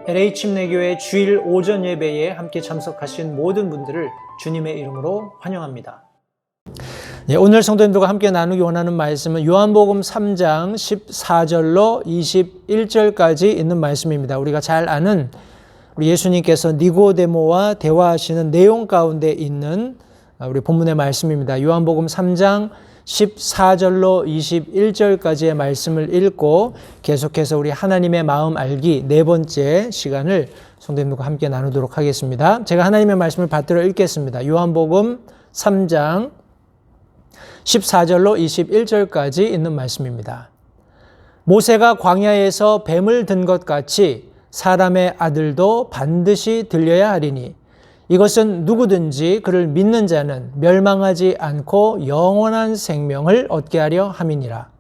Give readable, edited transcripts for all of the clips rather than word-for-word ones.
LA 침례교회 주일 오전 예배에 함께 참석하신 모든 분들을 주님의 이름으로 환영합니다. 오늘 성도님들과 함께 나누기 원하는 말씀은 요한복음 3장 14절로 21절까지 있는 말씀입니다. 우리가 잘 아는 우리 예수님께서 니고데모와 대화하시는 내용 가운데 있는 우리 본문의 말씀입니다. 요한복음 3장 14절로 21절까지의 말씀을 읽고 계속해서 우리 하나님의 마음 알기 네 번째 시간을 성도님들과 함께 나누도록 하겠습니다. 제가 하나님의 말씀을 받들어 읽겠습니다. 요한복음 3장 14절로 21절까지 있는 말씀입니다. 모세가 광야에서 뱀을 든 것 같이 사람의 아들도 반드시 들려야 하리니 이것은 누구든지 그를 믿는 자는 멸망하지 않고 영원한 생명을 얻게 하려 함이니라.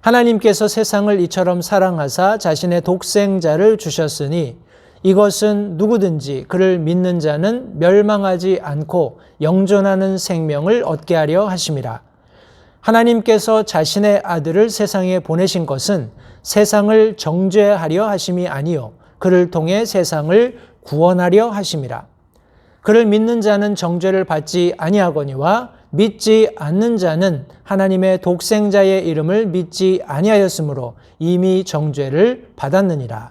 하나님께서 세상을 이처럼 사랑하사 자신의 독생자를 주셨으니 이것은 누구든지 그를 믿는 자는 멸망하지 않고 영존하는 생명을 얻게 하려 하심이라. 하나님께서 자신의 아들을 세상에 보내신 것은 세상을 정죄하려 하심이 아니요 그를 통해 세상을 구원하려 하심이라. 그를 믿는 자는 정죄를 받지 아니하거니와 믿지 않는 자는 하나님의 독생자의 이름을 믿지 아니하였으므로 이미 정죄를 받았느니라.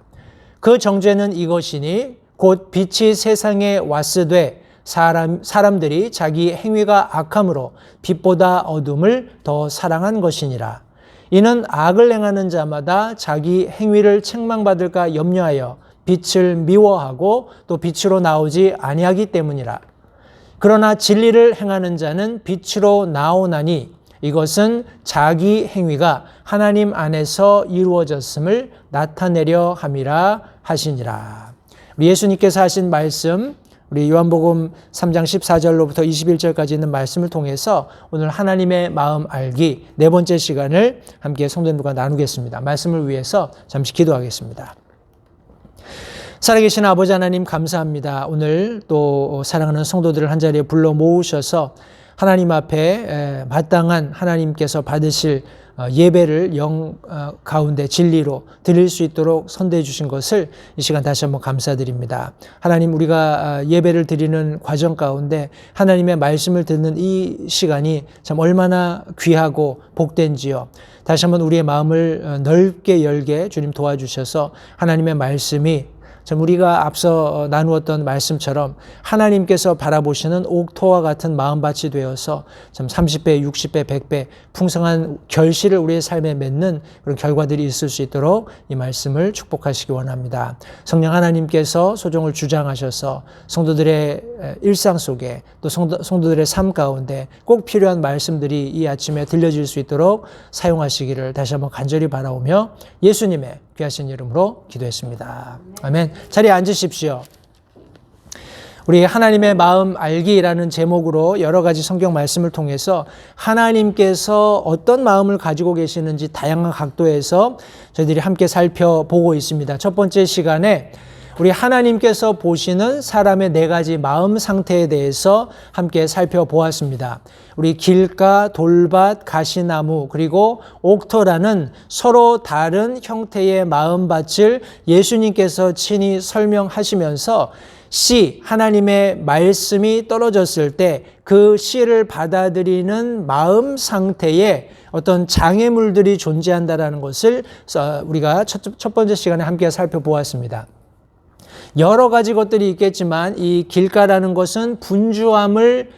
그 정죄는 이것이니 곧 빛이 세상에 왔으되 사람들이 자기 행위가 악함으로 빛보다 어둠을 더 사랑한 것이니라. 이는 악을 행하는 자마다 자기 행위를 책망받을까 염려하여 빛을 미워하고 또 빛으로 나오지 아니하기 때문이라. 그러나 진리를 행하는 자는 빛으로 나오나니 이것은 자기 행위가 하나님 안에서 이루어졌음을 나타내려 함이라 하시니라. 우리 예수님께서 하신 말씀, 우리 요한복음 3장 14절로부터 21절까지 있는 말씀을 통해서 오늘 하나님의 마음 알기 네 번째 시간을 함께 성도님들과 나누겠습니다. 말씀을 위해서 잠시 기도하겠습니다. 살아계신 아버지 하나님 감사합니다. 오늘 또 사랑하는 성도들을 한자리에 불러 모으셔서 하나님 앞에 마땅한 하나님께서 받으실 예배를 영 가운데 진리로 드릴 수 있도록 선대해 주신 것을 이 시간 다시 한번 감사드립니다. 하나님, 우리가 예배를 드리는 과정 가운데 하나님의 말씀을 듣는 이 시간이 참 얼마나 귀하고 복된지요. 다시 한번 우리의 마음을 넓게 열게 주님 도와주셔서 하나님의 말씀이 참 우리가 앞서 나누었던 말씀처럼 하나님께서 바라보시는 옥토와 같은 마음밭이 되어서 참 30배, 60배, 100배 풍성한 결실을 우리의 삶에 맺는 그런 결과들이 있을 수 있도록 이 말씀을 축복하시기 원합니다. 성령 하나님께서 소정을 주장하셔서 성도들의 일상 속에 또 성도들의 삶 가운데 꼭 필요한 말씀들이 이 아침에 들려질 수 있도록 사용하시기를 다시 한번 간절히 바라오며 예수님의 귀하신 이름으로 기도했습니다. 아멘. 자리에 앉으십시오. 우리 하나님의 마음 알기라는 제목으로 여러 가지 성경 말씀을 통해서 하나님께서 어떤 마음을 가지고 계시는지 다양한 각도에서 저희들이 함께 살펴보고 있습니다. 첫 번째 시간에 우리 하나님께서 보시는 사람의 네 가지 마음 상태에 대해서 함께 살펴보았습니다. 우리 길가, 돌밭, 가시나무 그리고 옥토라는 서로 다른 형태의 마음밭을 예수님께서 친히 설명하시면서 씨, 하나님의 말씀이 떨어졌을 때 그 씨를 받아들이는 마음 상태에 어떤 장애물들이 존재한다는 것을 우리가 첫 번째 시간에 함께 살펴보았습니다. 여러 가지 것들이 있겠지만 이 길가라는 것은 분주함을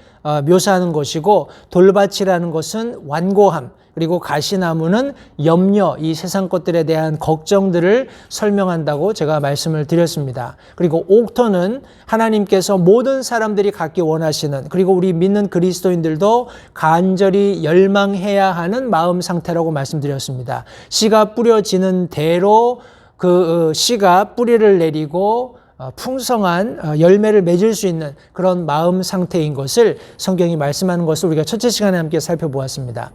묘사하는 것이고 돌밭이라는 것은 완고함 그리고 가시나무는 염려, 이 세상 것들에 대한 걱정들을 설명한다고 제가 말씀을 드렸습니다. 그리고 옥토는 하나님께서 모든 사람들이 갖기 원하시는 그리고 우리 믿는 그리스도인들도 간절히 열망해야 하는 마음 상태라고 말씀드렸습니다. 씨가 뿌려지는 대로 그 씨가 뿌리를 내리고 풍성한 열매를 맺을 수 있는 그런 마음 상태인 것을 성경이 말씀하는 것을 우리가 첫째 시간에 함께 살펴보았습니다.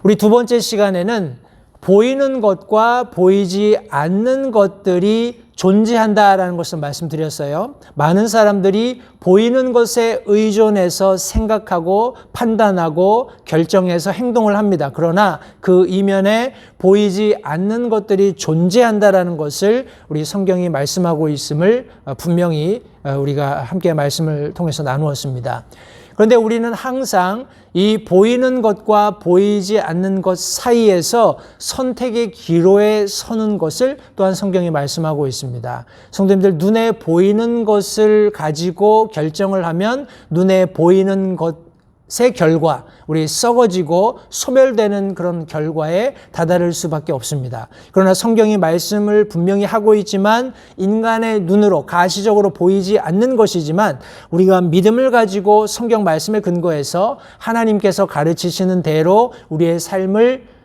우리 두 번째 시간에는 보이는 것과 보이지 않는 것들이 존재한다라는 것을 말씀드렸어요. 많은 사람들이 보이는 것에 의존해서 생각하고 판단하고 결정해서 행동을 합니다. 그러나 그 이면에 보이지 않는 것들이 존재한다라는 것을 우리 성경이 말씀하고 있음을 분명히 우리가 함께 말씀을 통해서 나누었습니다. 그런데 우리는 항상 이 보이는 것과 보이지 않는 것 사이에서 선택의 기로에 서는 것을 또한 성경이 말씀하고 있습니다. 성도님들, 눈에 보이는 것을 가지고 결정을 하면 눈에 보이는 것의 결과, 우리 썩어지고 소멸되는 그런 결과에 다다를 수밖에 없습니다. 그러나 성경이 말씀을 분명히 하고 있지만 인간의 눈으로 가시적으로 보이지 않는 것이지만 우리가 믿음을 가지고 성경 말씀에 근거해서 하나님께서 가르치시는 대로 우리의 삶을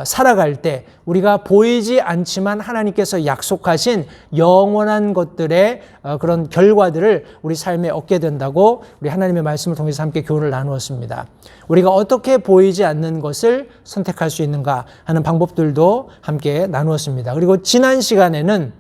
살아갈 때 우리가 보이지 않지만 하나님께서 약속하신 영원한 것들의 그런 결과들을 우리 삶에 얻게 된다고 우리 하나님의 말씀을 통해서 함께 교훈을 나누었습니다. 우리가 어떻게 보이지 않는 것을 선택할 수 있는가 하는 방법들도 함께 나누었습니다. 그리고 지난 시간에는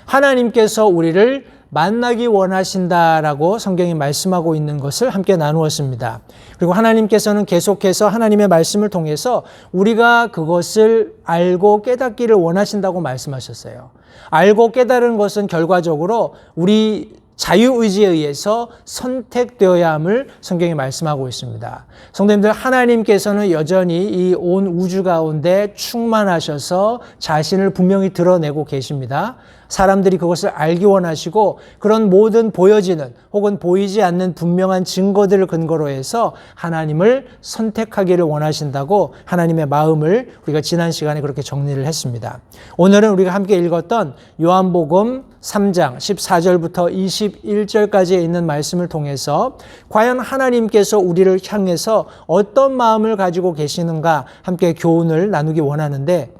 하나님께서 우리를 만나기 원하신다라고 성경이 말씀하고 있는 것을 함께 나누었습니다. 그리고 하나님께서는 계속해서 하나님의 말씀을 통해서 우리가 그것을 알고 깨닫기를 원하신다고 말씀하셨어요. 알고 깨달은 것은 결과적으로 우리 자유의지에 의해서 선택되어야 함을 성경이 말씀하고 있습니다. 성도님들, 하나님께서는 여전히 이 온 우주 가운데 충만하셔서 자신을 분명히 드러내고 계십니다. 사람들이 그것을 알기 원하시고 그런 모든 보여지는 혹은 보이지 않는 분명한 증거들을 근거로 해서 하나님을 선택하기를 원하신다고 하나님의 마음을 우리가 지난 시간에 그렇게 정리를 했습니다. 오늘은 우리가 함께 읽었던 요한복음 3장 14절부터 21절까지에 있는 말씀을 통해서 과연 하나님께서 우리를 향해서 어떤 마음을 가지고 계시는가 함께 교훈을 나누기 원하는데,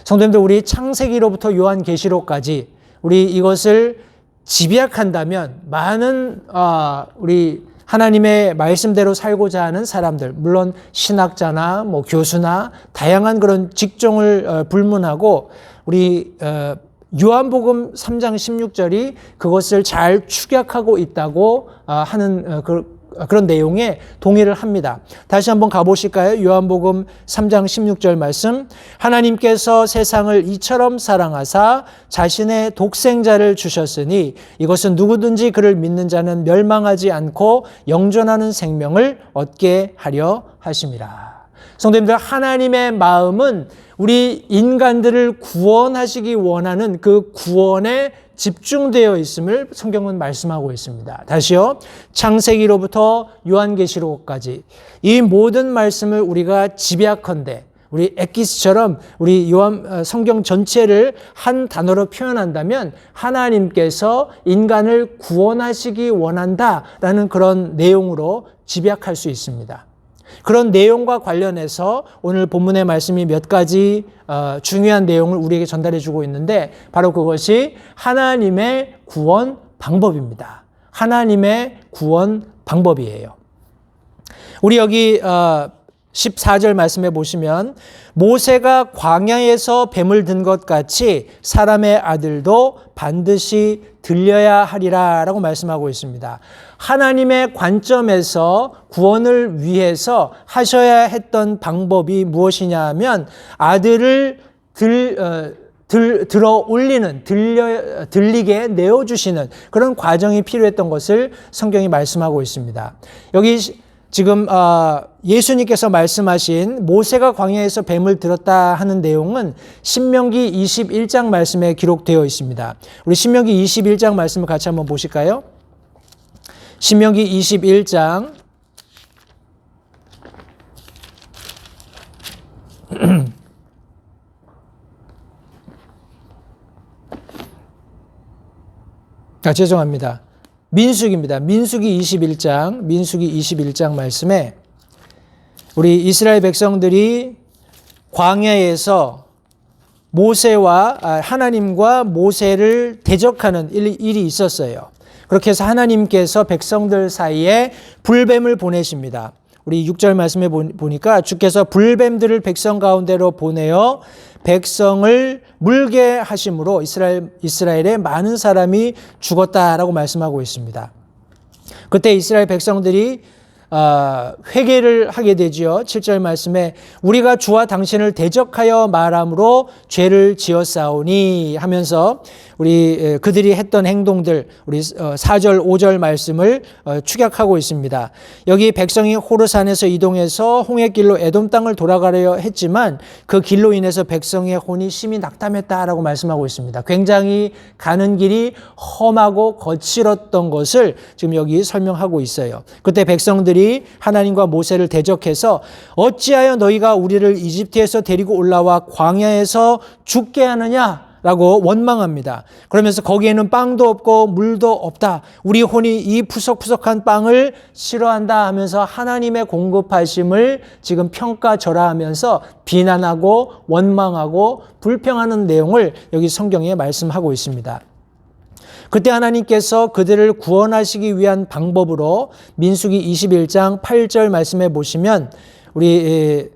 성도님들, 우리 창세기로부터 요한계시록까지 우리 이것을 집약한다면 많은 우리 하나님의 말씀대로 살고자 하는 사람들, 물론 신학자나 교수나 다양한 그런 직종을 불문하고 우리 요한복음 3장 16절이 그것을 잘 축약하고 있다고 하는 그런 내용에 동의를 합니다. 다시 한번 가보실까요? 요한복음 3장 16절 말씀. 하나님께서 세상을 이처럼 사랑하사 자신의 독생자를 주셨으니 이것은 누구든지 그를 믿는 자는 멸망하지 않고 영존하는 생명을 얻게 하려 하심이라. 성도님들, 하나님의 마음은 우리 인간들을 구원하시기 원하는 그 구원에 집중되어 있음을 성경은 말씀하고 있습니다. 다시요. 창세기로부터 요한계시록까지 이 모든 말씀을 우리가 집약컨대 우리 엑기스처럼 우리 성경 전체를 한 단어로 표현한다면 하나님께서 인간을 구원하시기 원한다라는 그런 내용으로 집약할 수 있습니다. 그런 내용과 관련해서 오늘 본문의 말씀이 몇 가지 중요한 내용을 우리에게 전달해 주고 있는데 바로 그것이 하나님의 구원 방법입니다. 하나님의 구원 방법이에요. 우리 여기 14절 말씀해 보시면 모세가 광야에서 뱀을 든 것 같이 사람의 아들도 반드시 들려야 하리라 라고 말씀하고 있습니다. 하나님의 관점에서 구원을 위해서 하셔야 했던 방법이 무엇이냐 하면 아들을 들어 올리는, 들리게 내어주시는 그런 과정이 필요했던 것을 성경이 말씀하고 있습니다. 여기 지금 예수님께서 말씀하신 모세가 광야에서 뱀을 들었다 하는 내용은 신명기 21장 말씀에 기록되어 있습니다. 우리 신명기 21장 말씀을 같이 한번 보실까요? 신명기 21장 죄송합니다. 민수기입니다. 민수기 21장 말씀에 우리 이스라엘 백성들이 광야에서 모세와 하나님과 모세를 대적하는 일이 있었어요. 그렇게 해서 하나님께서 백성들 사이에 불뱀을 보내십니다. 우리 6절 말씀에 보니까 주께서 불뱀들을 백성 가운데로 보내어 백성을 물게 하심으로 이스라엘의 많은 사람이 죽었다라고 말씀하고 있습니다. 그때 이스라엘 백성들이 회개를 하게 되지요. 7절 말씀에 우리가 주와 당신을 대적하여 말함으로 죄를 지었사오니 하면서 우리 그들이 했던 행동들 우리 4절 5절 말씀을 축약하고 있습니다. 여기 백성이 호르산에서 이동해서 홍해길로 에돔 땅을 돌아가려 했지만 그 길로 인해서 백성의 혼이 심히 낙담했다라고 말씀하고 있습니다. 굉장히 가는 길이 험하고 거칠었던 것을 지금 여기 설명하고 있어요. 그때 백성들이 하나님과 모세를 대적해서 어찌하여 너희가 우리를 이집트에서 데리고 올라와 광야에서 죽게 하느냐 라고 원망합니다. 그러면서 거기에는 빵도 없고 물도 없다. 우리 혼이 이 푸석푸석한 빵을 싫어한다 하면서 하나님의 공급하심을 지금 평가절하하면서 비난하고 원망하고 불평하는 내용을 여기 성경에 말씀하고 있습니다. 그때 하나님께서 그들을 구원하시기 위한 방법으로 민수기 21장 8절 말씀에 보시면 우리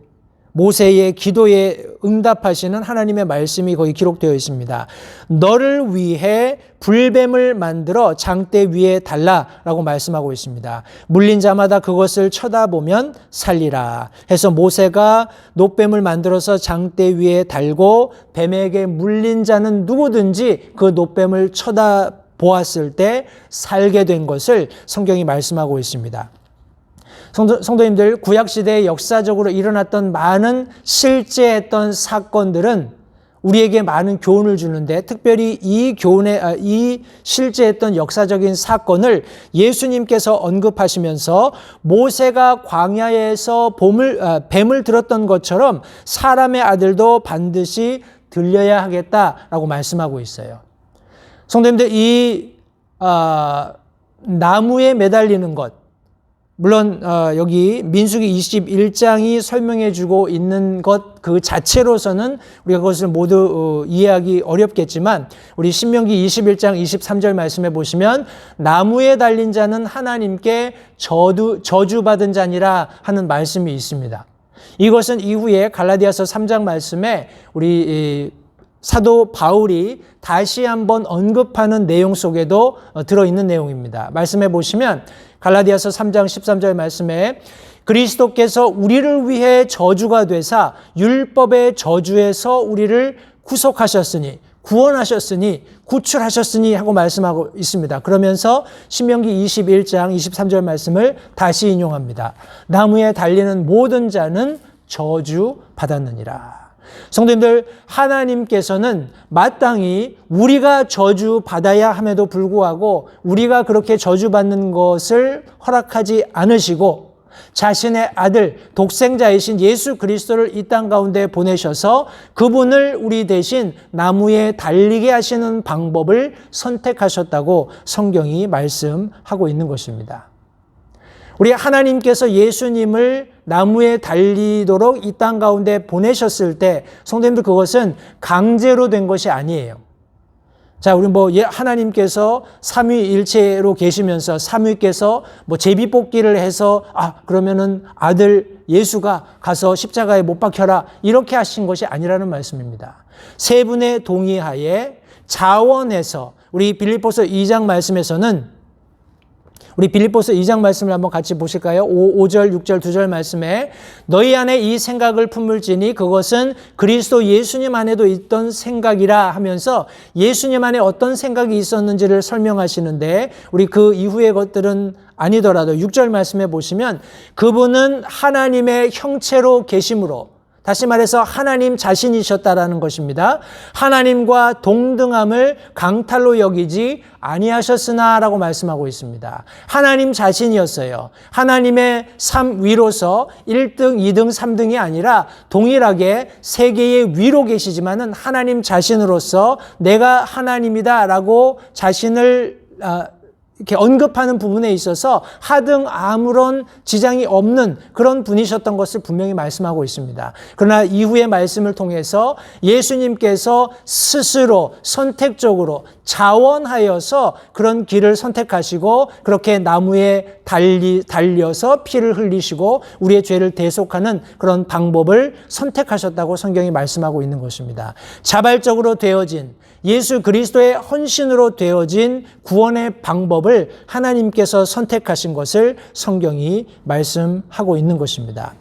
모세의 기도에 응답하시는 하나님의 말씀이 거기 기록되어 있습니다. 너를 위해 불뱀을 만들어 장대 위에 달라라고 말씀하고 있습니다. 물린 자마다 그것을 쳐다보면 살리라 해서 모세가 놋뱀을 만들어서 장대 위에 달고 뱀에게 물린 자는 누구든지 그 놋뱀을 쳐다보았을 때 살게 된 것을 성경이 말씀하고 있습니다. 성도님들, 구약시대에 역사적으로 일어났던 많은 실제했던 사건들은 우리에게 많은 교훈을 주는데 특별히 이 실제했던 역사적인 사건을 예수님께서 언급하시면서 모세가 광야에서 뱀을 들었던 것처럼 사람의 아들도 반드시 들려야 하겠다라고 말씀하고 있어요. 성도님들, 이 나무에 매달리는 것, 물론 여기 민수기 21장이 설명해 주고 있는 것 그 자체로서는 우리가 그것을 모두 이해하기 어렵겠지만 우리 신명기 21장 23절 말씀에 보시면 나무에 달린 자는 하나님께 저주받은 자니라 하는 말씀이 있습니다. 이것은 이후에 갈라디아서 3장 말씀에 우리 사도 바울이 다시 한번 언급하는 내용 속에도 들어있는 내용입니다. 말씀해 보시면 갈라디아서 3장 13절 말씀에 그리스도께서 우리를 위해 저주가 되사 율법의 저주에서 우리를 구속하셨으니 구원하셨으니 구출하셨으니 하고 말씀하고 있습니다. 그러면서 신명기 21장 23절 말씀을 다시 인용합니다. 나무에 달리는 모든 자는 저주받았느니라. 성도님들, 하나님께서는 마땅히 우리가 저주받아야 함에도 불구하고 우리가 그렇게 저주받는 것을 허락하지 않으시고 자신의 아들 독생자이신 예수 그리스도를 이 땅 가운데 보내셔서 그분을 우리 대신 나무에 달리게 하시는 방법을 선택하셨다고 성경이 말씀하고 있는 것입니다. 우리 하나님께서 예수님을 나무에 달리도록 이 땅 가운데 보내셨을 때 성도님들 그것은 강제로 된 것이 아니에요. 자, 우리 하나님께서 삼위일체로 계시면서 삼위께서 제비뽑기를 해서 그러면은 아들 예수가 가서 십자가에 못 박혀라 이렇게 하신 것이 아니라는 말씀입니다. 세 분의 동의하에 자원해서 우리 빌립보서 2장 말씀에서는 우리 빌립보서 2장 말씀을 한번 같이 보실까요? 5절, 6절, 2절 말씀에 너희 안에 이 생각을 품을지니 그것은 그리스도 예수님 안에도 있던 생각이라 하면서 예수님 안에 어떤 생각이 있었는지를 설명하시는데 우리 그 이후의 것들은 아니더라도 6절 말씀에 보시면 그분은 하나님의 형체로 계심으로 다시 말해서 하나님 자신이셨다라는 것입니다. 하나님과 동등함을 강탈로 여기지 아니하셨으나라고 말씀하고 있습니다. 하나님 자신이었어요. 하나님의 삶 위로서 1등, 2등, 3등이 아니라 동일하게 세계의 위로 계시지만은 하나님 자신으로서 내가 하나님이다라고 자신을 이렇게 언급하는 부분에 있어서 하등 아무런 지장이 없는 그런 분이셨던 것을 분명히 말씀하고 있습니다. 그러나 이후의 말씀을 통해서 예수님께서 스스로 선택적으로 자원하여서 그런 길을 선택하시고 그렇게 나무에 달려서 피를 흘리시고 우리의 죄를 대속하는 그런 방법을 선택하셨다고 성경이 말씀하고 있는 것입니다. 자발적으로 되어진 예수 그리스도의 헌신으로 되어진 구원의 방법을 하나님께서 선택하신 것을 성경이 말씀하고 있는 것입니다.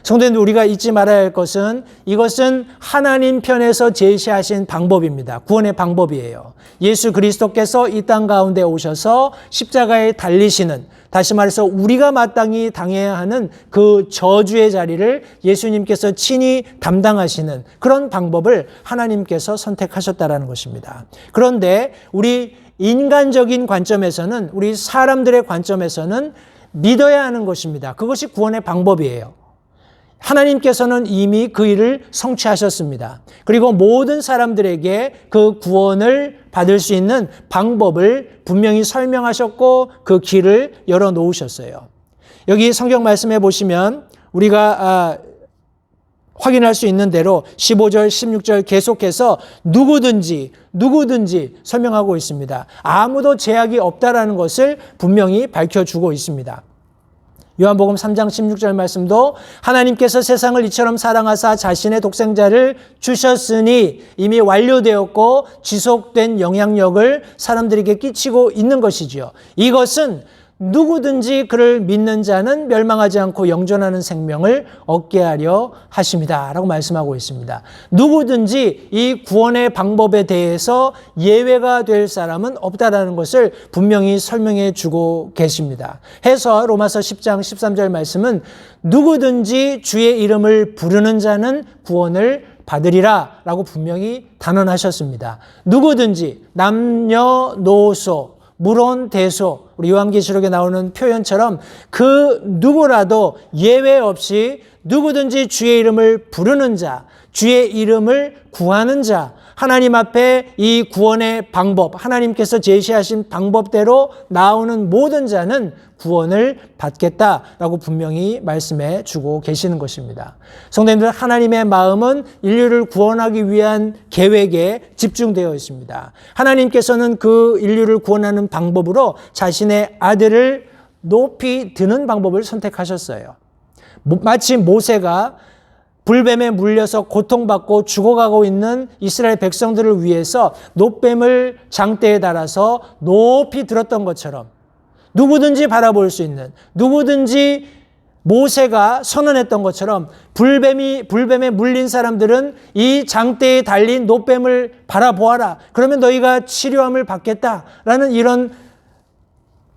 성도님들, 우리가 잊지 말아야 할 것은 이것은 하나님 편에서 제시하신 방법입니다. 구원의 방법이에요. 예수 그리스도께서 이 땅 가운데 오셔서 십자가에 달리시는, 다시 말해서 우리가 마땅히 당해야 하는 그 저주의 자리를 예수님께서 친히 담당하시는 그런 방법을 하나님께서 선택하셨다라는 것입니다. 그런데 우리 인간적인 관점에서는, 우리 사람들의 관점에서는 믿어야 하는 것입니다. 그것이 구원의 방법이에요. 하나님께서는 이미 그 일을 성취하셨습니다. 그리고 모든 사람들에게 그 구원을 받을 수 있는 방법을 분명히 설명하셨고 그 길을 열어놓으셨어요. 여기 성경 말씀해 보시면 우리가 확인할 수 있는 대로 15절, 16절 계속해서 누구든지 설명하고 있습니다. 아무도 제약이 없다라는 것을 분명히 밝혀주고 있습니다. 요한복음 3장 16절 말씀도 하나님께서 세상을 이처럼 사랑하사 자신의 독생자를 주셨으니 이미 완료되었고 지속된 영향력을 사람들에게 끼치고 있는 것이지요. 이것은 누구든지 그를 믿는 자는 멸망하지 않고 영존하는 생명을 얻게 하려 하심이다 라고 말씀하고 있습니다. 누구든지 이 구원의 방법에 대해서 예외가 될 사람은 없다라는 것을 분명히 설명해 주고 계십니다. 해서 로마서 10장 13절 말씀은 누구든지 주의 이름을 부르는 자는 구원을 받으리라 라고 분명히 단언하셨습니다. 누구든지 남녀노소 물론 대소, 우리 요한계시록에 나오는 표현처럼 그 누구라도 예외 없이 누구든지 주의 이름을 부르는 자, 주의 이름을 구하는 자, 하나님 앞에 이 구원의 방법, 하나님께서 제시하신 방법대로 나오는 모든 자는 구원을 받겠다라고 분명히 말씀해 주고 계시는 것입니다. 성도님들, 하나님의 마음은 인류를 구원하기 위한 계획에 집중되어 있습니다. 하나님께서는 그 인류를 구원하는 방법으로 자신의 아들을 높이 드는 방법을 선택하셨어요. 마치 모세가 불뱀에 물려서 고통받고 죽어가고 있는 이스라엘 백성들을 위해서 놋뱀을 장대에 달아서 높이 들었던 것처럼 누구든지 바라볼 수 있는, 누구든지 모세가 선언했던 것처럼 불뱀에 물린 사람들은 이 장대에 달린 놋뱀을 바라보아라. 그러면 너희가 치료함을 받겠다라는 이런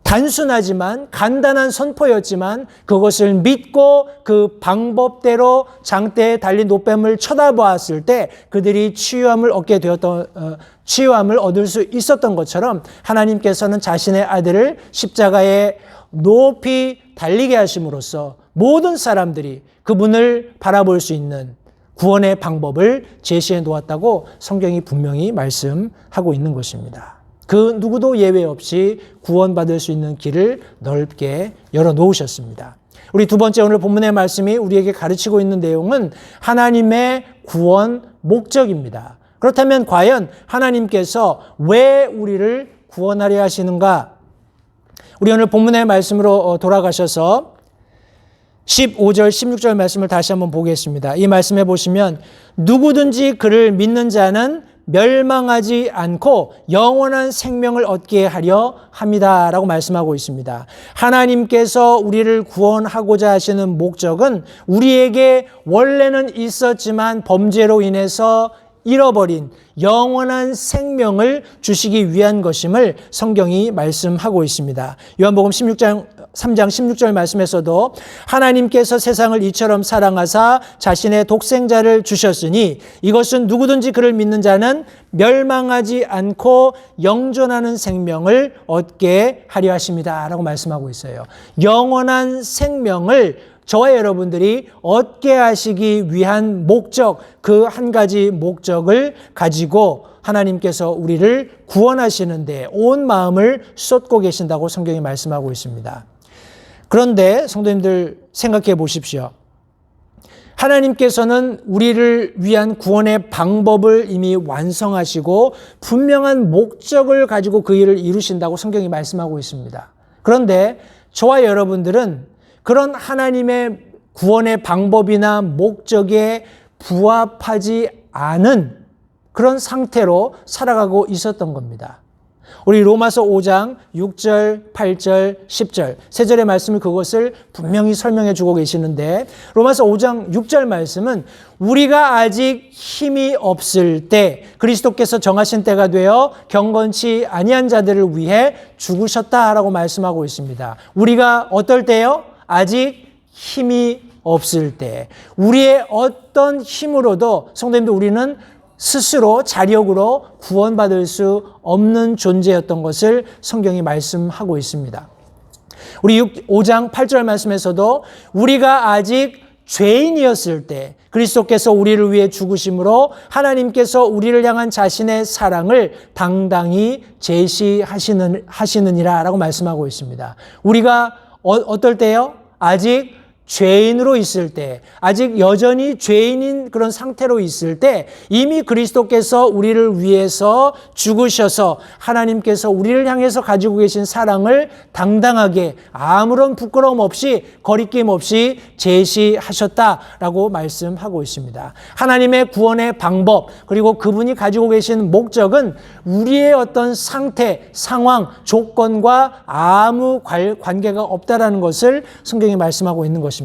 단순하지만 간단한 선포였지만 그것을 믿고 그 방법대로 장대에 달린 놋뱀을 쳐다보았을 때 그들이 치유함을 얻을 수 있었던 것처럼 하나님께서는 자신의 아들을 십자가에 높이 달리게 하심으로써 모든 사람들이 그분을 바라볼 수 있는 구원의 방법을 제시해 놓았다고 성경이 분명히 말씀하고 있는 것입니다. 그 누구도 예외 없이 구원받을 수 있는 길을 넓게 열어놓으셨습니다. 우리 두 번째 오늘 본문의 말씀이 우리에게 가르치고 있는 내용은 하나님의 구원 목적입니다. 그렇다면 과연 하나님께서 왜 우리를 구원하려 하시는가? 우리 오늘 본문의 말씀으로 돌아가셔서 15절, 16절 말씀을 다시 한번 보겠습니다. 이 말씀에 보시면 누구든지 그를 믿는 자는 멸망하지 않고 영원한 생명을 얻게 하려 합니다 라고 말씀하고 있습니다. 하나님께서 우리를 구원하고자 하시는 목적은 우리에게 원래는 있었지만 범죄로 인해서 잃어버린 영원한 생명을 주시기 위한 것임을 성경이 말씀하고 있습니다. 요한복음 3장 16절 말씀에서도 하나님께서 세상을 이처럼 사랑하사 자신의 독생자를 주셨으니 이것은 누구든지 그를 믿는 자는 멸망하지 않고 영존하는 생명을 얻게 하려 하십니다 라고 말씀하고 있어요. 영원한 생명을 저와 여러분들이 얻게 하시기 위한 목적, 그 한 가지 목적을 가지고 하나님께서 우리를 구원하시는 데 온 마음을 쏟고 계신다고 성경이 말씀하고 있습니다. 그런데 성도님들 생각해 보십시오. 하나님께서는 우리를 위한 구원의 방법을 이미 완성하시고 분명한 목적을 가지고 그 일을 이루신다고 성경이 말씀하고 있습니다. 그런데 저와 여러분들은 그런 하나님의 구원의 방법이나 목적에 부합하지 않은 그런 상태로 살아가고 있었던 겁니다. 우리 로마서 5장 6절, 8절, 10절 세 절의 말씀을 그것을 분명히 설명해 주고 계시는데 로마서 5장 6절 말씀은 우리가 아직 힘이 없을 때 그리스도께서 정하신 때가 되어 경건치 아니한 자들을 위해 죽으셨다라고 말씀하고 있습니다. 우리가 어떨 때요? 아직 힘이 없을 때. 우리의 어떤 힘으로도 성도님들 우리는 스스로 자력으로 구원받을 수 없는 존재였던 것을 성경이 말씀하고 있습니다. 우리 5장 8절 말씀에서도 우리가 아직 죄인이었을 때 그리스도께서 우리를 위해 죽으심으로 하나님께서 우리를 향한 자신의 사랑을 당당히 제시하시느니라 라고 말씀하고 있습니다. 우리가 어떨 때요? 아직 죄인으로 있을 때, 아직 여전히 죄인인 그런 상태로 있을 때 이미 그리스도께서 우리를 위해서 죽으셔서 하나님께서 우리를 향해서 가지고 계신 사랑을 당당하게 아무런 부끄러움 없이 거리낌 없이 제시하셨다라고 말씀하고 있습니다. 하나님의 구원의 방법 그리고 그분이 가지고 계신 목적은 우리의 어떤 상태, 상황, 조건과 아무 관계가 없다라는 것을 성경이 말씀하고 있는 것입니다.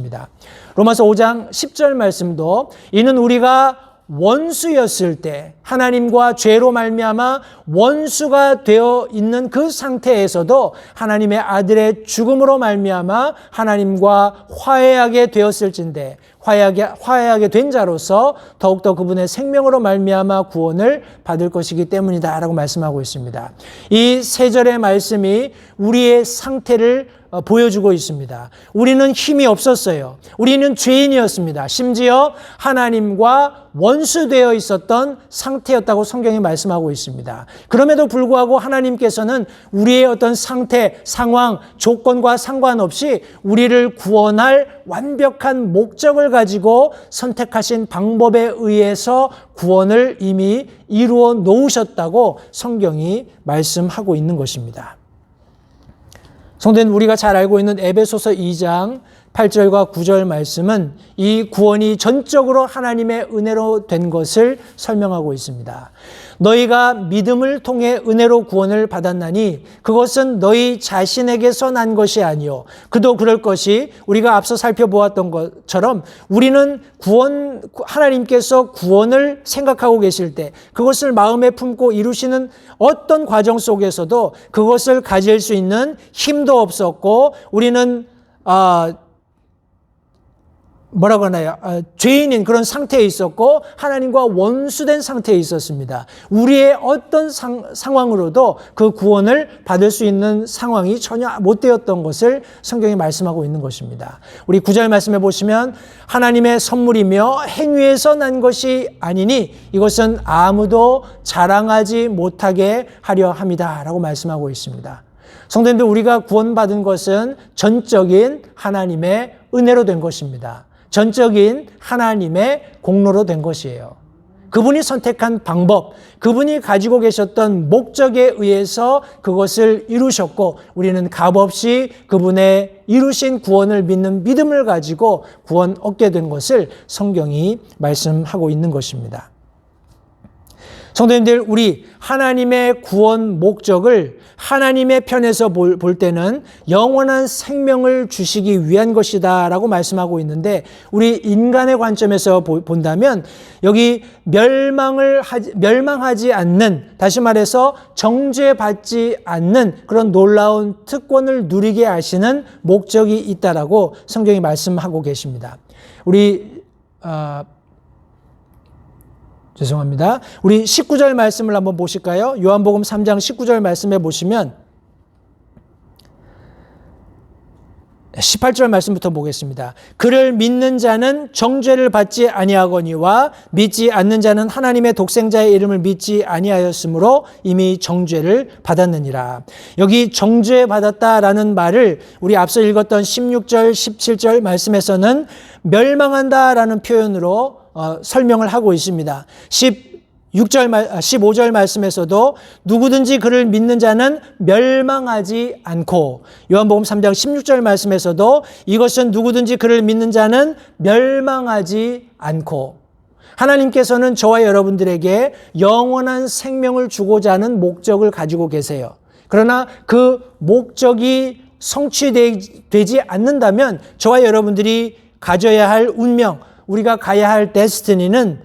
로마서 5장 10절 말씀도 이는 우리가 원수였을 때 하나님과 죄로 말미암아 원수가 되어 있는 그 상태에서도 하나님의 아들의 죽음으로 말미암아 하나님과 화해하게 되었을진데 화해하게 된 자로서 더욱더 그분의 생명으로 말미암아 구원을 받을 것이기 때문이다라고 말씀하고 있습니다. 이 세 절의 말씀이 우리의 상태를 보여주고 있습니다. 우리는 힘이 없었어요. 우리는 죄인이었습니다. 심지어 하나님과 원수되어 있었던 상태였다고 성경이 말씀하고 있습니다. 그럼에도 불구하고 하나님께서는 우리의 어떤 상태, 상황, 조건과 상관없이 우리를 구원할 완벽한 목적을 가지고 선택하신 방법에 의해서 구원을 이미 이루어 놓으셨다고 성경이 말씀하고 있는 것입니다. 성도는 우리가 잘 알고 있는 에베소서 2장 8절과 9절 말씀은 이 구원이 전적으로 하나님의 은혜로 된 것을 설명하고 있습니다. 너희가 믿음을 통해 은혜로 구원을 받았나니 그것은 너희 자신에게서 난 것이 아니요 그도 그럴 것이 우리가 앞서 살펴보았던 것처럼 우리는 하나님께서 구원을 생각하고 계실 때 그것을 마음에 품고 이루시는 어떤 과정 속에서도 그것을 가질 수 있는 힘도 없었고 우리는 뭐라고 하나요? 죄인인 그런 상태에 있었고 하나님과 원수된 상태에 있었습니다. 우리의 어떤 상황으로도 그 구원을 받을 수 있는 상황이 전혀 못 되었던 것을 성경이 말씀하고 있는 것입니다. 우리 9절 말씀해 보시면 하나님의 선물이며 행위에서 난 것이 아니니 이것은 아무도 자랑하지 못하게 하려 함이다 라고 말씀하고 있습니다. 성도님들 우리가 구원받은 것은 전적인 하나님의 은혜로 된 것입니다. 전적인 하나님의 공로로 된 것이에요. 그분이 선택한 방법, 그분이 가지고 계셨던 목적에 의해서 그것을 이루셨고 우리는 값없이 그분의 이루신 구원을 믿는 믿음을 가지고 구원 얻게 된 것을 성경이 말씀하고 있는 것입니다. 성도님들 우리 하나님의 구원 목적을 하나님의 편에서 볼 때는 영원한 생명을 주시기 위한 것이다 라고 말씀하고 있는데 우리 인간의 관점에서 본다면 여기 멸망하지 않는 다시 말해서 정죄받지 않는 그런 놀라운 특권을 누리게 하시는 목적이 있다라고 성경이 말씀하고 계십니다. 우리 죄송합니다. 우리 19절 말씀을 한번 보실까요? 요한복음 3장 19절 말씀에 보시면 18절 말씀부터 보겠습니다. 그를 믿는 자는 정죄를 받지 아니하거니와 믿지 않는 자는 하나님의 독생자의 이름을 믿지 아니하였으므로 이미 정죄를 받았느니라. 여기 정죄받았다라는 말을 우리 앞서 읽었던 16절, 17절 말씀에서는 멸망한다라는 표현으로 설명을 하고 있습니다. 15절 말씀에서도 누구든지 그를 믿는 자는 멸망하지 않고, 요한복음 3장 16절 말씀에서도 이것은 누구든지 그를 믿는 자는 멸망하지 않고, 하나님께서는 저와 여러분들에게 영원한 생명을 주고자 하는 목적을 가지고 계세요. 그러나 그 목적이 성취되지 않는다면 저와 여러분들이 가져야 할 운명, 우리가 가야 할 데스티니는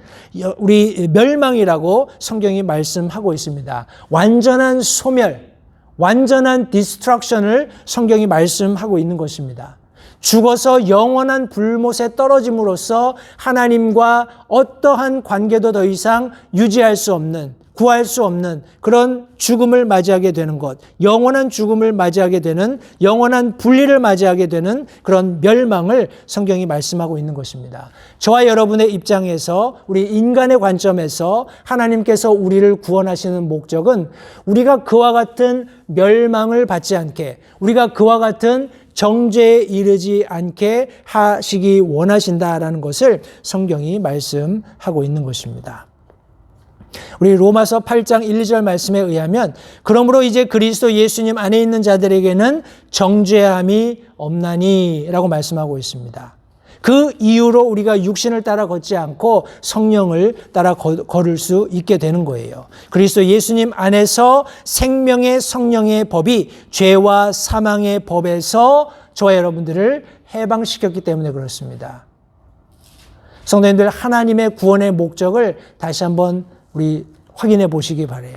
우리 멸망이라고 성경이 말씀하고 있습니다. 완전한 소멸, 완전한 디스트럭션을 성경이 말씀하고 있는 것입니다. 죽어서 영원한 불못에 떨어짐으로써 하나님과 어떠한 관계도 더 이상 유지할 수 없는, 구할 수 없는 그런 죽음을 맞이하게 되는 것, 영원한 죽음을 맞이하게 되는, 영원한 분리를 맞이하게 되는 그런 멸망을 성경이 말씀하고 있는 것입니다. 저와 여러분의 입장에서, 우리 인간의 관점에서 하나님께서 우리를 구원하시는 목적은 우리가 그와 같은 멸망을 받지 않게, 우리가 그와 같은 정죄에 이르지 않게 하시기 원하신다라는 것을 성경이 말씀하고 있는 것입니다. 우리 로마서 8장 1, 2절 말씀에 의하면 그러므로 이제 그리스도 예수님 안에 있는 자들에게는 정죄함이 없나니 라고 말씀하고 있습니다. 그 이유로 우리가 육신을 따라 걷지 않고 성령을 따라 걸을 수 있게 되는 거예요. 그리스도 예수님 안에서 생명의 성령의 법이 죄와 사망의 법에서 저와 여러분들을 해방시켰기 때문에 그렇습니다. 성도님들, 하나님의 구원의 목적을 다시 한번 우리 확인해 보시기 바라요.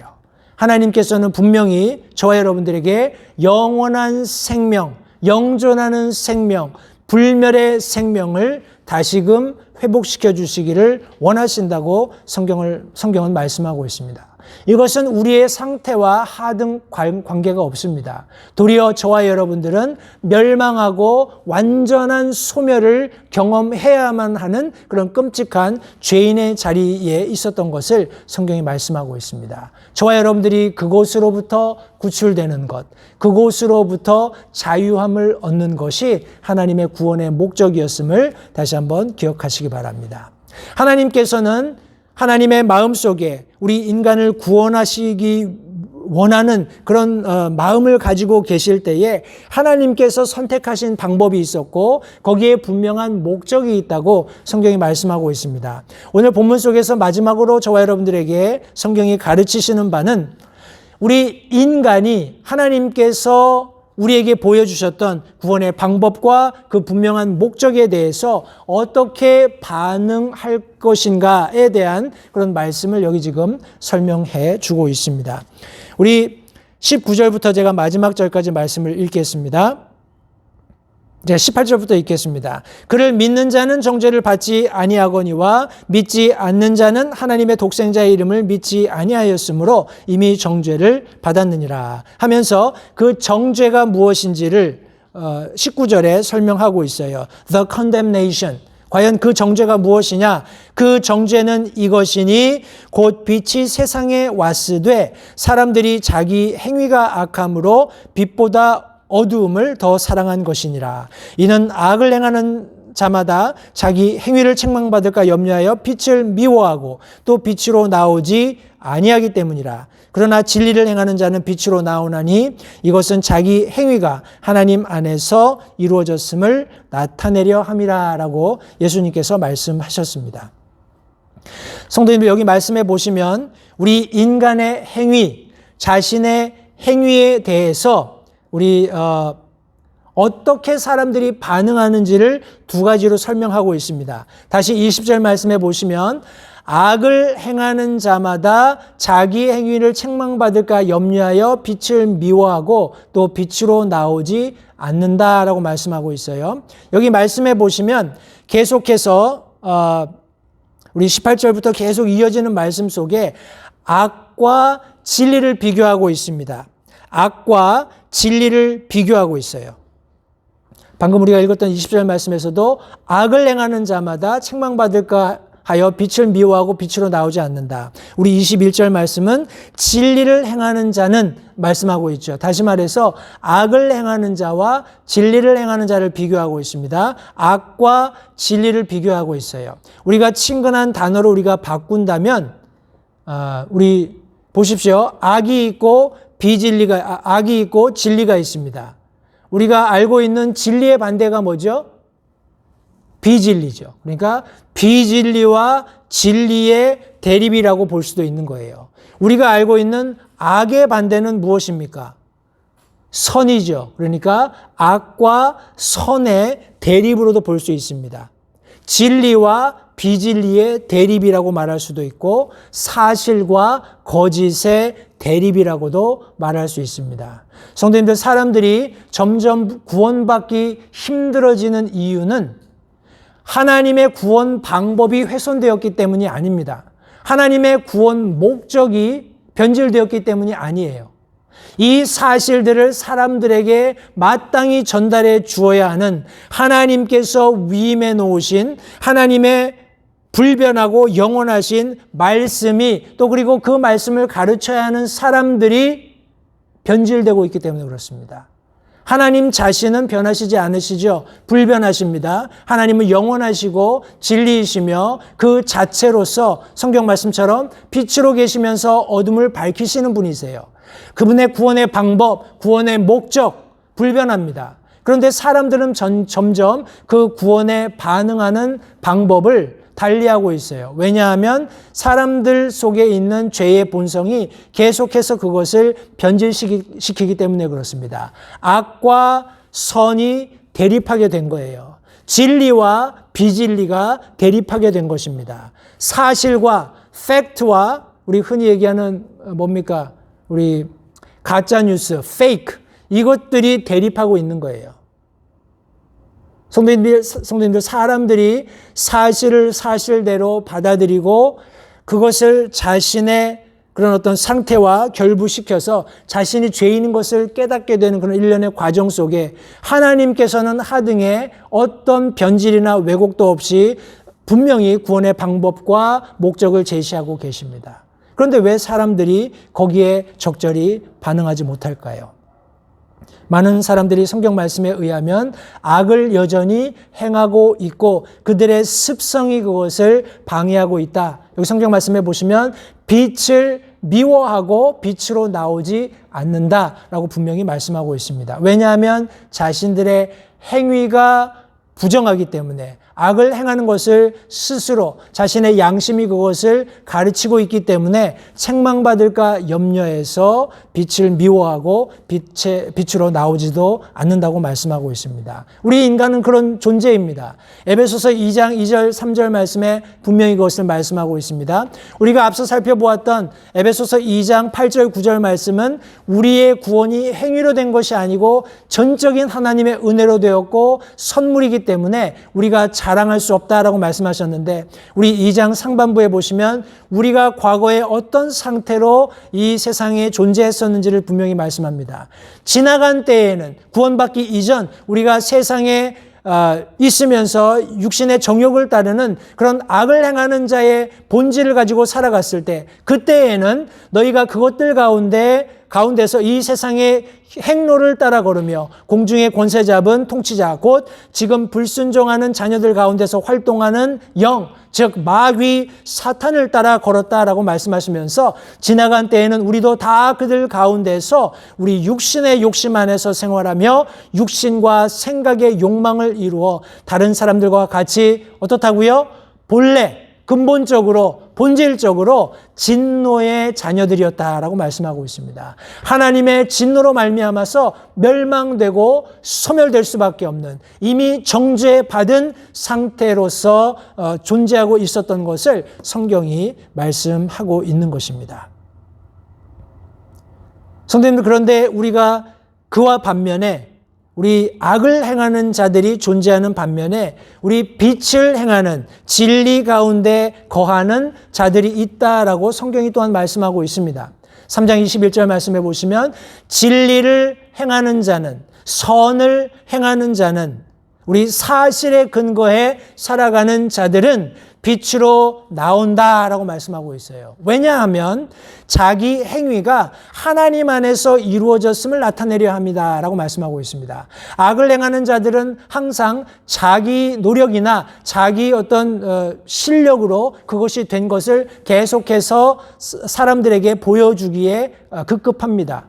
하나님께서는 분명히 저와 여러분들에게 영원한 생명, 영존하는 생명, 불멸의 생명을 다시금 회복시켜 주시기를 원하신다고 성경은 말씀하고 있습니다. 이것은 우리의 상태와 하등 관계가 없습니다. 도리어 저와 여러분들은 멸망하고 완전한 소멸을 경험해야만 하는 그런 끔찍한 죄인의 자리에 있었던 것을 성경이 말씀하고 있습니다. 저와 여러분들이 그곳으로부터 구출되는 것, 그곳으로부터 자유함을 얻는 것이 하나님의 구원의 목적이었음을 다시 한번 기억하시기 바랍니다. 하나님께서는 하나님의 마음속에 우리 인간을 구원하시기 원하는 그런 마음을 가지고 계실 때에 하나님께서 선택하신 방법이 있었고 거기에 분명한 목적이 있다고 성경이 말씀하고 있습니다. 오늘 본문 속에서 마지막으로 저와 여러분들에게 성경이 가르치시는 바는 우리 인간이 하나님께서 우리에게 보여주셨던 구원의 방법과 그 분명한 목적에 대해서 어떻게 반응할 것인가에 대한 그런 말씀을 여기 지금 설명해 주고 있습니다. 우리 19절부터 제가 마지막 절까지 말씀을 읽겠습니다. 이제 18절부터 읽겠습니다. 그를 믿는 자는 정죄를 받지 아니하거니와 믿지 않는 자는 하나님의 독생자의 이름을 믿지 아니하였으므로 이미 정죄를 받았느니라 하면서 그 정죄가 무엇인지를 19절에 설명하고 있어요. The condemnation. 과연 그 정죄가 무엇이냐? 그 정죄는 이것이니 곧 빛이 세상에 왔으되 사람들이 자기 행위가 악함으로 빛보다 어두움을 더 사랑한 것이니라. 이는 악을 행하는 자마다 자기 행위를 책망받을까 염려하여 빛을 미워하고 또 빛으로 나오지 아니하기 때문이라. 그러나 진리를 행하는 자는 빛으로 나오나니 이것은 자기 행위가 하나님 안에서 이루어졌음을 나타내려 함이라 라고 예수님께서 말씀하셨습니다. 성도님들, 여기 말씀해 보시면 우리 인간의 행위, 자신의 행위에 대해서 우리 어떻게 사람들이 반응하는지를 두 가지로 설명하고 있습니다. 다시 20절 말씀해 보시면 악을 행하는 자마다 자기 행위를 책망받을까 염려하여 빛을 미워하고 또 빛으로 나오지 않는다라고 말씀하고 있어요. 여기 말씀해 보시면 계속해서 우리 18절부터 계속 이어지는 말씀 속에 악과 진리를 비교하고 있습니다. 악과 진리를 비교하고 있어요. 방금 우리가 읽었던 20절 말씀에서도 악을 행하는 자마다 책망받을까 하여 빛을 미워하고 빛으로 나오지 않는다. 우리 21절 말씀은 진리를 행하는 자는 말씀하고 있죠. 다시 말해서 악을 행하는 자와 진리를 행하는 자를 비교하고 있습니다. 악과 진리를 비교하고 있어요. 우리가 친근한 단어로 우리가 바꾼다면 우리 보십시오. 악이 있고 악이 있고 진리가 있습니다. 우리가 알고 있는 진리의 반대가 뭐죠? 비진리죠. 그러니까 비진리와 진리의 대립이라고 볼 수도 있는 거예요. 우리가 알고 있는 악의 반대는 무엇입니까? 선이죠. 그러니까 악과 선의 대립으로도 볼 수 있습니다. 진리와 비진리의 대립이라고 말할 수도 있고 사실과 거짓의 대립이라고도 말할 수 있습니다. 성도님들, 사람들이 점점 구원받기 힘들어지는 이유는 하나님의 구원 방법이 훼손되었기 때문이 아닙니다. 하나님의 구원 목적이 변질되었기 때문이 아니에요. 이 사실들을 사람들에게 마땅히 전달해 주어야 하는 하나님께서 위임해 놓으신 하나님의 불변하고 영원하신 말씀이 또 그리고 그 말씀을 가르쳐야 하는 사람들이 변질되고 있기 때문에 그렇습니다. 하나님 자신은 변하시지 않으시죠. 불변하십니다. 하나님은 영원하시고 진리이시며 그 자체로서 성경 말씀처럼 빛으로 계시면서 어둠을 밝히시는 분이세요. 그분의 구원의 방법, 구원의 목적 불변합니다. 그런데 사람들은 점점 그 구원에 반응하는 방법을 달리하고 있어요. 왜냐하면 사람들 속에 있는 죄의 본성이 계속해서 그것을 변질시키기 때문에 그렇습니다. 악과 선이 대립하게 된 거예요. 진리와 비진리가 대립하게 된 것입니다. 사실과 팩트와 우리 흔히 얘기하는 뭡니까? 우리 가짜뉴스, 페이크 이것들이 대립하고 있는 거예요. 성도님들, 사람들이 사실을 사실대로 받아들이고 그것을 자신의 그런 어떤 상태와 결부시켜서 자신이 죄인인 것을 깨닫게 되는 그런 일련의 과정 속에 하나님께서는 하등의 어떤 변질이나 왜곡도 없이 분명히 구원의 방법과 목적을 제시하고 계십니다. 그런데 왜 사람들이 거기에 적절히 반응하지 못할까요? 많은 사람들이 성경 말씀에 의하면 악을 여전히 행하고 있고 그들의 습성이 그것을 방해하고 있다. 여기 성경 말씀에 보시면 빛을 미워하고 빛으로 나오지 않는다라고 분명히 말씀하고 있습니다. 왜냐하면 자신들의 행위가 부정하기 때문에 악을 행하는 것을 스스로 자신의 양심이 그것을 가르치고 있기 때문에 책망받을까 염려해서 빛을 미워하고 빛으로 나오지도 않는다고 말씀하고 있습니다. 우리 인간은 그런 존재입니다. 에베소서 2장 2절 3절 말씀에 분명히 그것을 말씀하고 있습니다. 우리가 앞서 살펴보았던 에베소서 2장 8절 9절 말씀은 우리의 구원이 행위로 된 것이 아니고 전적인 하나님의 은혜로 되었고 선물이기 때문에 우리가 자랑할 수 없다라고 말씀하셨는데 우리 2장 상반부에 보시면 우리가 과거에 어떤 상태로 이 세상에 존재했었는지를 분명히 말씀합니다. 지나간 때에는 구원받기 이전 우리가 세상에 있으면서 육신의 정욕을 따르는 그런 악을 행하는 자의 본질을 가지고 살아갔을 때 그때에는 너희가 그것들 가운데서 이 세상의 행로를 따라 걸으며 공중의 권세 잡은 통치자 곧 지금 불순종하는 자녀들 가운데서 활동하는 영 즉 마귀 사탄을 따라 걸었다라고 말씀하시면서 지나간 때에는 우리도 다 그들 가운데서 우리 육신의 욕심 안에서 생활하며 육신과 생각의 욕망을 이루어 다른 사람들과 같이 어떻다고요? 본래 근본적으로 본질적으로 진노의 자녀들이었다라고 말씀하고 있습니다. 하나님의 진노로 말미암아서 멸망되고 소멸될 수밖에 없는 이미 정죄받은 상태로서 존재하고 있었던 것을 성경이 말씀하고 있는 것입니다. 성도님들, 그런데 우리가 그와 반면에 우리 악을 행하는 자들이 존재하는 반면에 우리 빛을 행하는 진리 가운데 거하는 자들이 있다라고 성경이 또한 말씀하고 있습니다. 3장 21절 말씀해 보시면 진리를 행하는 자는 선을 행하는 자는 우리 사실에 근거해 살아가는 자들은 빛으로 나온다라고 말씀하고 있어요. 왜냐하면 자기 행위가 하나님 안에서 이루어졌음을 나타내려 합니다라고 말씀하고 있습니다. 악을 행하는 자들은 항상 자기 노력이나 자기 어떤 실력으로 그것이 된 것을 계속해서 사람들에게 보여주기에 급급합니다.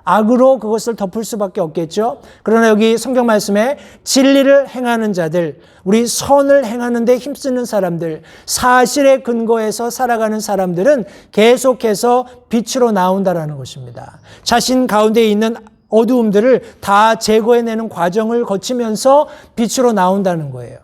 악으로 그것을 덮을 수밖에 없겠죠. 그러나 여기 성경 말씀에 진리를 행하는 자들, 우리 선을 행하는 데 힘쓰는 사람들, 사실에 근거해서 살아가는 사람들은 계속해서 빛으로 나온다라는 것입니다. 자신 가운데 있는 어두움들을 다 제거해내는 과정을 거치면서 빛으로 나온다는 거예요.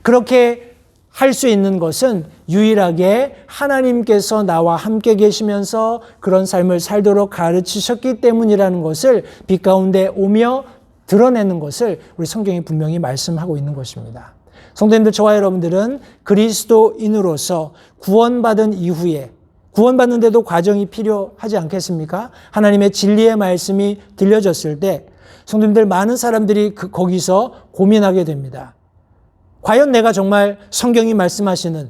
그렇게 할 수 있는 것은 유일하게 하나님께서 나와 함께 계시면서 그런 삶을 살도록 가르치셨기 때문이라는 것을 빛 가운데 오며 드러내는 것을 우리 성경이 분명히 말씀하고 있는 것입니다. 성도님들, 저와 여러분들은 그리스도인으로서 구원받은 이후에 구원받는데도 과정이 필요하지 않겠습니까? 하나님의 진리의 말씀이 들려졌을 때 성도님들, 많은 사람들이 거기서 고민하게 됩니다. 과연 내가 정말 성경이 말씀하시는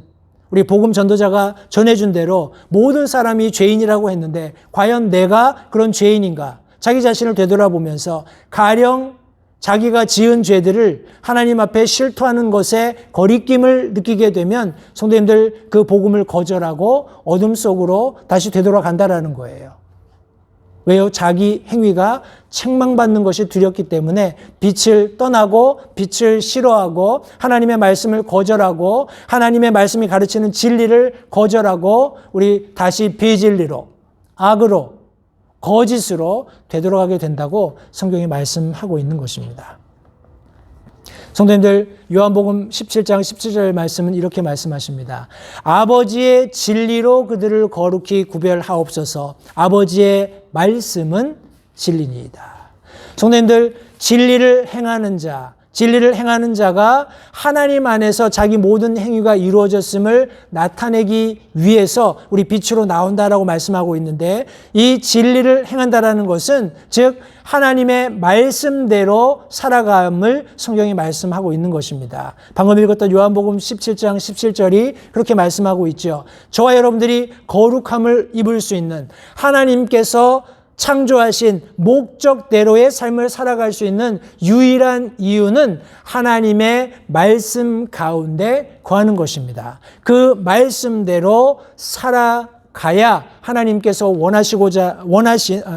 우리 복음 전도자가 전해준 대로 모든 사람이 죄인이라고 했는데 과연 내가 그런 죄인인가? 자기 자신을 되돌아보면서 가령 자기가 지은 죄들을 하나님 앞에 실토하는 것에 거리낌을 느끼게 되면 성도님들, 그 복음을 거절하고 어둠 속으로 다시 되돌아간다라는 거예요. 왜요? 자기 행위가 책망받는 것이 두렵기 때문에 빛을 떠나고 빛을 싫어하고 하나님의 말씀을 거절하고 하나님의 말씀이 가르치는 진리를 거절하고 우리 다시 비진리로, 악으로, 거짓으로 되돌아가게 된다고 성경이 말씀하고 있는 것입니다. 성도님들, 요한복음 17장 17절 말씀은 이렇게 말씀하십니다. 아버지의 진리로 그들을 거룩히 구별하옵소서. 아버지의 말씀은 진리니이다. 성도님들, 진리를 행하는 자가 하나님 안에서 자기 모든 행위가 이루어졌음을 나타내기 위해서 우리 빛으로 나온다라고 말씀하고 있는데, 이 진리를 행한다라는 것은 즉 하나님의 말씀대로 살아감을 성경이 말씀하고 있는 것입니다. 방금 읽었던 요한복음 17장 17절이 그렇게 말씀하고 있죠. 저와 여러분들이 거룩함을 입을 수 있는, 하나님께서 창조하신 목적대로의 삶을 살아갈 수 있는 유일한 이유는 하나님의 말씀 가운데 거하는 것입니다. 그 말씀대로 살아가야 하나님께서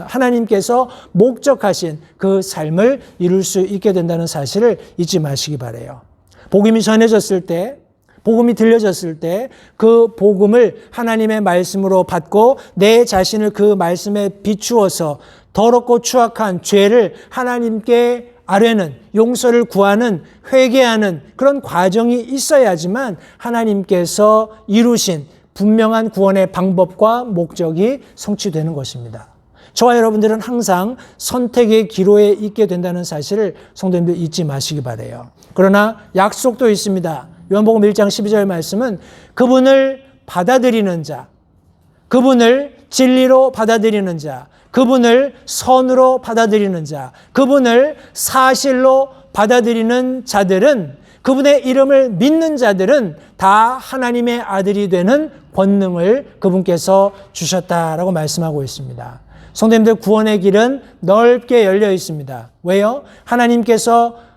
하나님께서 목적하신 그 삶을 이룰 수 있게 된다는 사실을 잊지 마시기 바라요. 복음이 전해졌을 때, 복음이 들려졌을 때 그 복음을 하나님의 말씀으로 받고 내 자신을 그 말씀에 비추어서 더럽고 추악한 죄를 하나님께 아뢰는, 용서를 구하는, 회개하는 그런 과정이 있어야지만 하나님께서 이루신 분명한 구원의 방법과 목적이 성취되는 것입니다. 저와 여러분들은 항상 선택의 기로에 있게 된다는 사실을 성도님들 잊지 마시기 바라요. 그러나 약속도 있습니다. 요한복음 1장 12절 말씀은 그분을 받아들이는 자, 그분을 진리로 받아들이는 자, 그분을 선으로 받아들이는 자, 그분을 사실로 받아들이는 자들은, 그분의 이름을 믿는 자들은 다 하나님의 아들이 되는 권능을 그분께서 주셨다라고 말씀하고 있습니다. 성도님들, 구원의 길은 넓게 열려 있습니다. 왜요? 하나님께서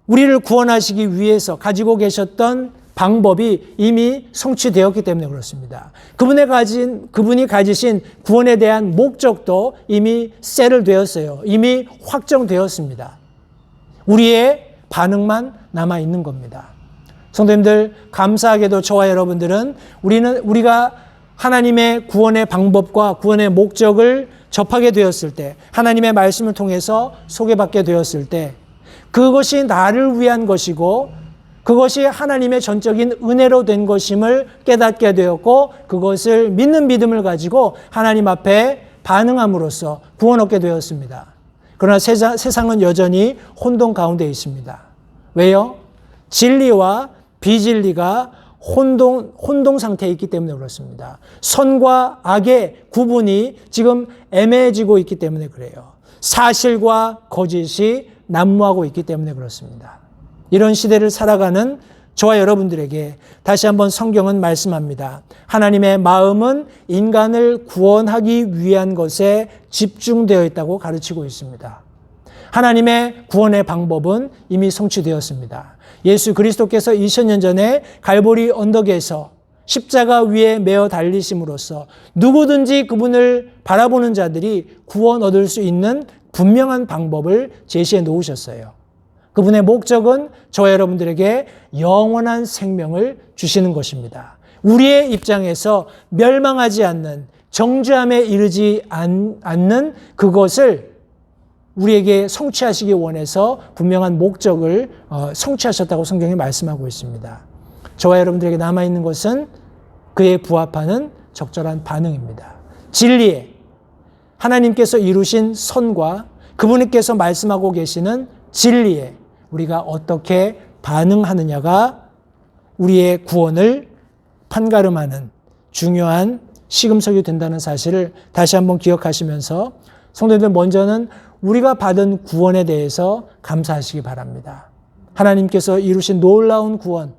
우리를 구원하시기 위해서 가지고 계셨던 방법이 이미 성취되었기 때문에 그렇습니다. 그분이 가지신 구원에 대한 목적도 이미 세틀되었어요. 이미 확정되었습니다. 우리의 반응만 남아 있는 겁니다. 성도님들, 감사하게도 저와 여러분들은 우리가 하나님의 구원의 방법과 구원의 목적을 접하게 되었을 때, 하나님의 말씀을 통해서 소개받게 되었을 때, 그것이 나를 위한 것이고 그것이 하나님의 전적인 은혜로 된 것임을 깨닫게 되었고, 그것을 믿는 믿음을 가지고 하나님 앞에 반응함으로써 구원 얻게 되었습니다. 그러나 세상은 여전히 혼돈 가운데 있습니다. 왜요? 진리와 비진리가 혼동 상태에 있기 때문에 그렇습니다. 선과 악의 구분이 지금 애매해지고 있기 때문에 그래요. 사실과 거짓이 난무하고 있기 때문에 그렇습니다. 이런 시대를 살아가는 저와 여러분들에게 다시 한번 성경은 말씀합니다. 하나님의 마음은 인간을 구원하기 위한 것에 집중되어 있다고 가르치고 있습니다. 하나님의 구원의 방법은 이미 성취되었습니다. 예수 그리스도께서 2000년 전에 갈보리 언덕에서 십자가 위에 매어 달리심으로써 누구든지 그분을 바라보는 자들이 구원 얻을 수 있는 분명한 방법을 제시해 놓으셨어요. 그분의 목적은 저와 여러분들에게 영원한 생명을 주시는 것입니다. 우리의 입장에서 멸망하지 않는, 정죄함에 이르지 않는 그것을 우리에게 성취하시기 원해서 분명한 목적을 성취하셨다고 성경이 말씀하고 있습니다. 저와 여러분들에게 남아있는 것은 그에 부합하는 적절한 반응입니다. 진리에 하나님께서 이루신 선과 그분께서 말씀하고 계시는 진리에 우리가 어떻게 반응하느냐가 우리의 구원을 판가름하는 중요한 시금석이 된다는 사실을 다시 한번 기억하시면서 성도님들 먼저는 우리가 받은 구원에 대해서 감사하시기 바랍니다. 하나님께서 이루신 놀라운 구원,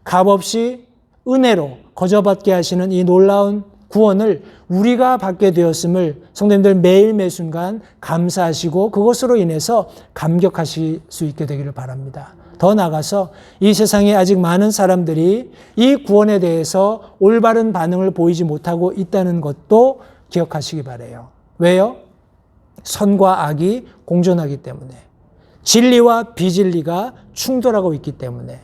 값없이 은혜로 거저받게 하시는 이 놀라운 구원을 우리가 받게 되었음을 성도님들 매일 매순간 감사하시고 그것으로 인해서 감격하실 수 있게 되기를 바랍니다. 더 나아가서 이 세상에 아직 많은 사람들이 이 구원에 대해서 올바른 반응을 보이지 못하고 있다는 것도 기억하시기 바라요. 왜요? 선과 악이 공존하기 때문에, 진리와 비진리가 충돌하고 있기 때문에,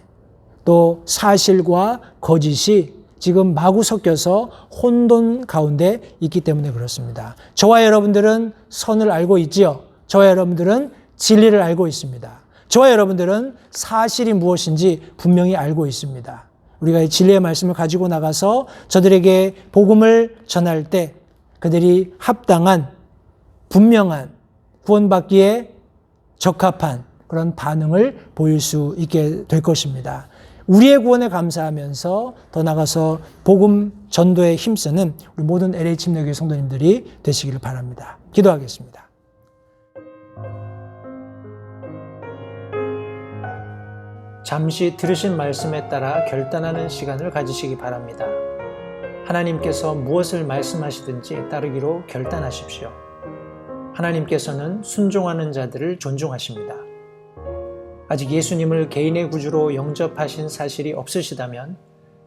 또 사실과 거짓이 지금 마구 섞여서 혼돈 가운데 있기 때문에 그렇습니다. 저와 여러분들은 선을 알고 있지요. 저와 여러분들은 진리를 알고 있습니다. 저와 여러분들은 사실이 무엇인지 분명히 알고 있습니다. 우리가 이 진리의 말씀을 가지고 나가서 저들에게 복음을 전할 때 그들이 합당한, 분명한, 구원받기에 적합한 그런 반응을 보일 수 있게 될 것입니다. 우리의 구원에 감사하면서 더 나아가서 복음 전도에 힘쓰는 우리 모든 LH 침례교회 성도님들이 되시기를 바랍니다. 기도하겠습니다. 잠시 들으신 말씀에 따라 결단하는 시간을 가지시기 바랍니다. 하나님께서 무엇을 말씀하시든지 따르기로 결단하십시오. 하나님께서는 순종하는 자들을 존중하십니다. 아직 예수님을 개인의 구주로 영접하신 사실이 없으시다면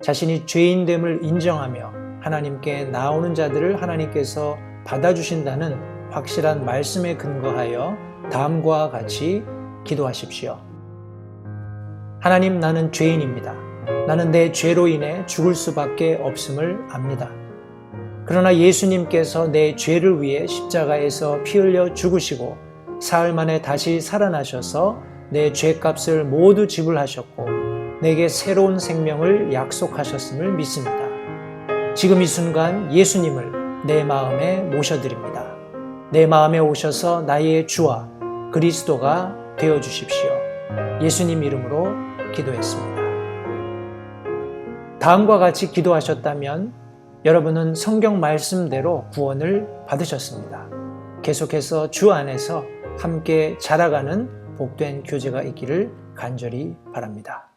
자신이 죄인됨을 인정하며 하나님께 나오는 자들을 하나님께서 받아주신다는 확실한 말씀에 근거하여 다음과 같이 기도하십시오. 하나님, 나는 죄인입니다. 나는 내 죄로 인해 죽을 수밖에 없음을 압니다. 그러나 예수님께서 내 죄를 위해 십자가에서 피 흘려 죽으시고 사흘 만에 다시 살아나셔서 내 죄값을 모두 지불하셨고 내게 새로운 생명을 약속하셨음을 믿습니다. 지금 이 순간 예수님을 내 마음에 모셔드립니다. 내 마음에 오셔서 나의 주와 그리스도가 되어주십시오. 예수님 이름으로 기도했습니다. 다음과 같이 기도하셨다면 여러분은 성경 말씀대로 구원을 받으셨습니다. 계속해서 주 안에서 함께 자라가는 복된 교제가 있기를 간절히 바랍니다.